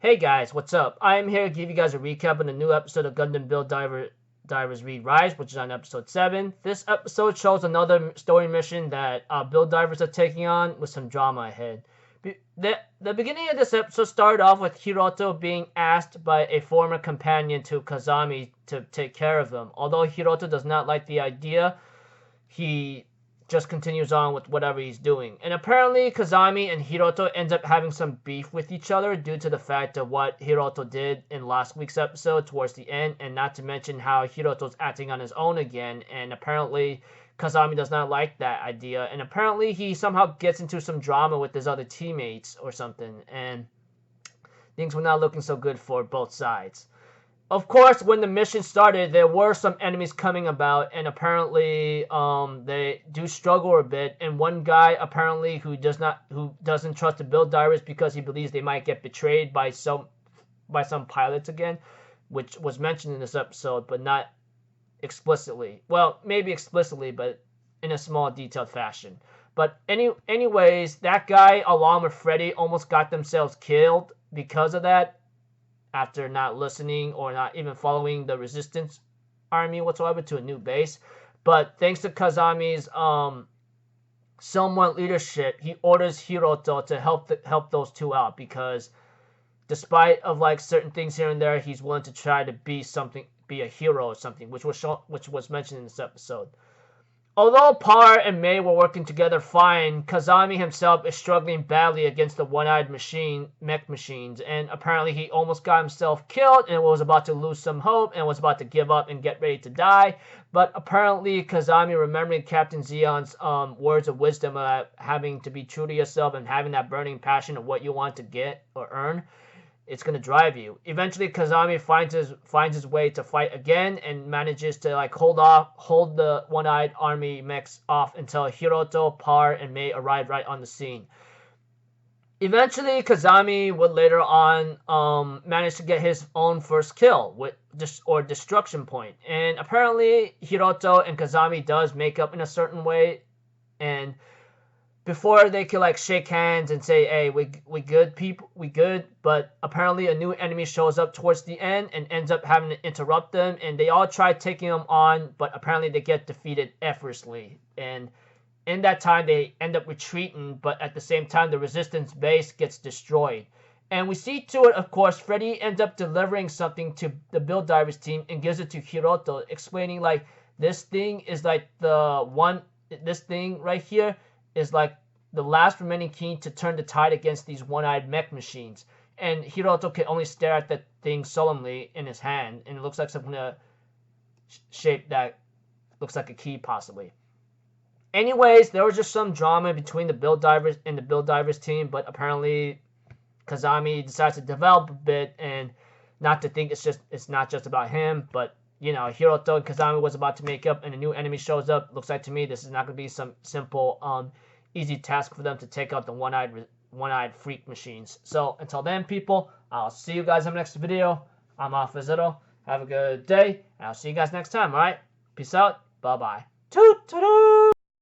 Hey guys, what's up? I'm here to give you guys a recap on the new episode of Gundam Divers Read Rise, which is on episode 7. This episode shows another story mission that Build Divers are taking on with some drama ahead. The beginning of this episode started off with Hiroto being asked by a former companion to Kazami to take care of him. Although Hiroto does not like the idea, he just continues on with whatever he's doing. And apparently Kazami and Hiroto ends up having some beef with each other due to the fact of what Hiroto did in last week's episode towards the end, and not to mention how Hiroto's acting on his own again, and apparently Kazami does not like that idea, and apparently he somehow gets into some drama with his other teammates or something, and things were not looking so good for both sides. Of course, when the mission started, there were some enemies coming about, and apparently, they do struggle a bit. And one guy apparently who doesn't trust the Build Divers because he believes they might get betrayed by some pilots again, which was mentioned in this episode, but not explicitly. Well, maybe explicitly, but in a small, detailed fashion. But anyways, that guy along with Freddy almost got themselves killed because of that, after not listening or not even following the resistance army whatsoever to a new base. But thanks to Kazami's somewhat leadership, he orders Hiroto to help those two out, because despite of like certain things here and there, he's willing to try to be a hero or something, which was mentioned in this episode. Although Par and Mei were working together fine, Kazami himself is struggling badly against the one-eyed mech machines, and apparently he almost got himself killed and was about to lose some hope and was about to give up and get ready to die. But apparently Kazami, remembering Captain Zeon's words of wisdom about having to be true to yourself and having that burning passion of what you want to get or earn, it's going to drive you. Eventually, Kazami finds his way to fight again and manages to like hold the one-eyed army mechs off until Hiroto, Par, and Mei arrive right on the scene. Eventually, Kazami would later on manage to get his own first kill with destruction point. And apparently, Hiroto and Kazami does make up in a certain way, and before they could like shake hands and say, hey, we good people, we good, but apparently a new enemy shows up towards the end and ends up having to interrupt them, and they all try taking them on, but apparently they get defeated effortlessly. And in that time they end up retreating, but at the same time the resistance base gets destroyed. And we see to it, of course, Freddy ends up delivering something to the Build Divers team and gives it to Hiroto, explaining like this thing right here is like the last remaining key to turn the tide against these one-eyed mech machines. And Hiroto can only stare at the thing solemnly in his hand, and it looks like something shape that looks like a key possibly. Anyways, there was just some drama between the Build Divers and the Build Divers team, but apparently Kazami decides to develop a bit and not to think it's not just about him, but you know, Hiroto and Kazami was about to make up and a new enemy shows up. Looks like to me this is not going to be some simple, easy task for them to take out the one-eyed freak machines. So until then, people, I'll see you guys in the next video. I'm off Zito. Have a good day, and I'll see you guys next time, alright? Peace out. Bye-bye. Toot-toot-toot!